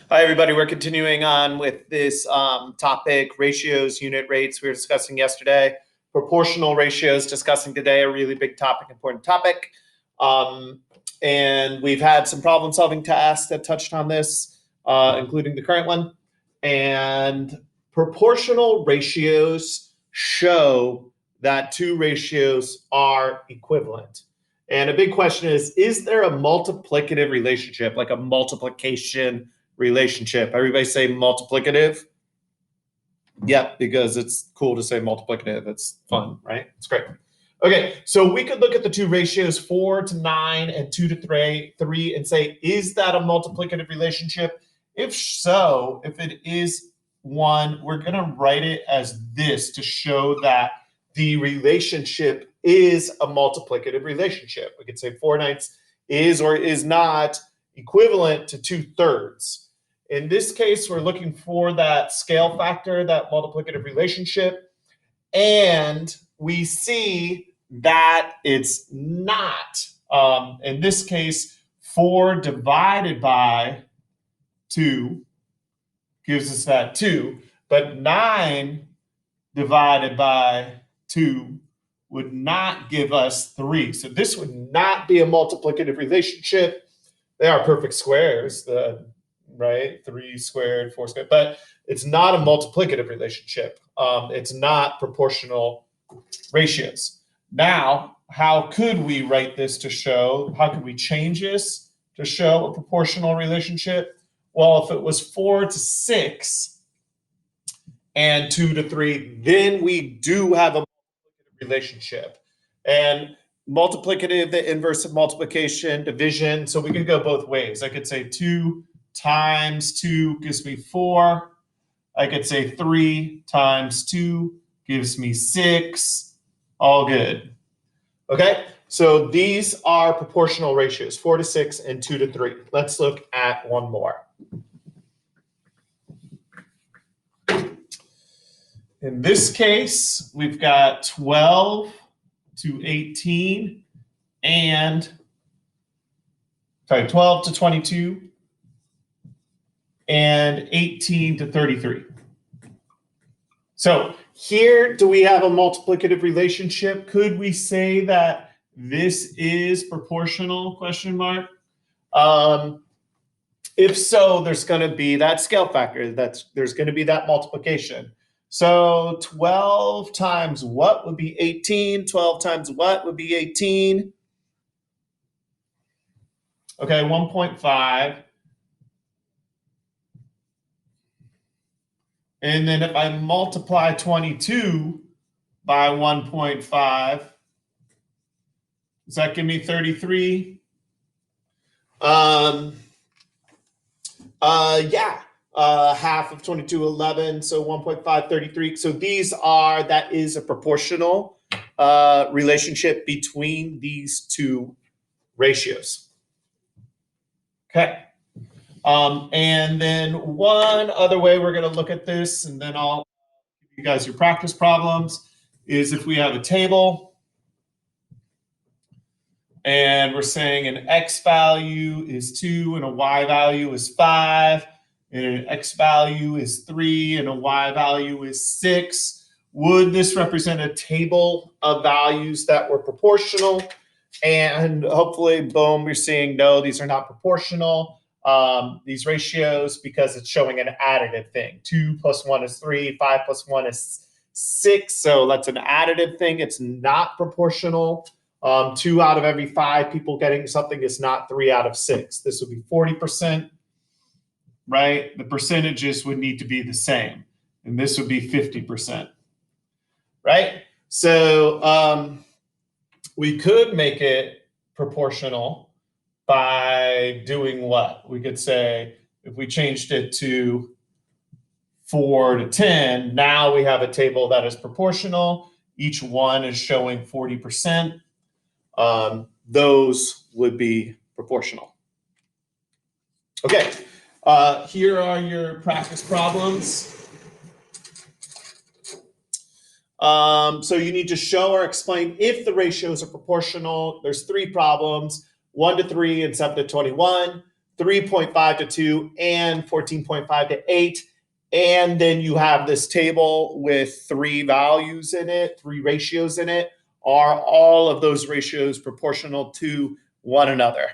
Hi, everybody. We're continuing on with this topic, ratios, unit rates we were discussing yesterday. Proportional ratios discussing today, a really big topic, important topic. And we've had some problem solving tasks that touched on this, including the current one. And proportional ratios show that two ratios are equivalent. And a big question is there a multiplicative relationship, like a multiplication relationship? Everybody say multiplicative. Yeah, because it's cool to say multiplicative. It's fun, right? It's great. Okay, so we could look at the two ratios 4 to 9 and 2 to 3 and say, is that a multiplicative relationship? If so, if it is one, we're going to write it as this to show that the relationship is a multiplicative relationship. We could say 4/9 is or is not equivalent to 2/3. In this case, we're looking for that scale factor, that multiplicative relationship, and we see that it's not. In this case, 4 divided by 2 gives us that 2, but 9 divided by 2 would not give us 3. So this would not be a multiplicative relationship. They are perfect squares, right? 3 squared, 4 squared, but it's not a multiplicative relationship. It's not proportional ratios. Now, how could we write this to show, how could we change this to show a proportional relationship? Well, if it was 4 to 6 and 2 to 3, then we do have a multiplicative relationship. And multiplicative, the inverse of multiplication, division. So we could go both ways. I could say 2 times 2 gives me 4. I could say 3 times 2 gives me 6. All good. Okay, so these are proportional ratios, 4 to 6 and 2 to 3. Let's look at one more. In this case, we've got 12 to 18 and 12 to 22 and 18 to 33. So here, do we have a multiplicative relationship? Could we say that this is proportional, question mark? If so, there's going to be that scale factor. There's going to be that multiplication. So 12 times what would be 18? 12 times what would be 18? Okay, 1.5. And then if I multiply 22 by 1.5, does that give me 33? Yeah. Half of 22, 11, so 1.5, 33. So that is a proportional relationship between these two ratios. Okay. And then one other way we're going to look at this, and then I'll give you guys your practice problems, is if we have a table and we're saying an X value is 2 and a Y value is 5, and an X value is 3 and a Y value is 6. Would this represent a table of values that were proportional? And hopefully, boom, you're seeing, no, these are not proportional, these ratios, because it's showing an additive thing. 2 plus 1 is 3, 5 plus 1 is 6. So that's an additive thing. It's not proportional. 2 out of every 5 people getting something is not 3 out of 6. This would be 40%, right? The percentages would need to be the same, and this would be 50%, right? So we could make it proportional by doing what? We could say, if we changed it to 4 to 10, now we have a table that is proportional. Each one is showing 40%. Those would be proportional. Okay, here are your practice problems. So you need to show or explain if the ratios are proportional. There's 3 problems, 1 to 3 and 7 to 21. 3.5 to 2 and 14.5 to 8. And then you have this table with three values in it, three ratios in it. Are all of those ratios proportional to one another?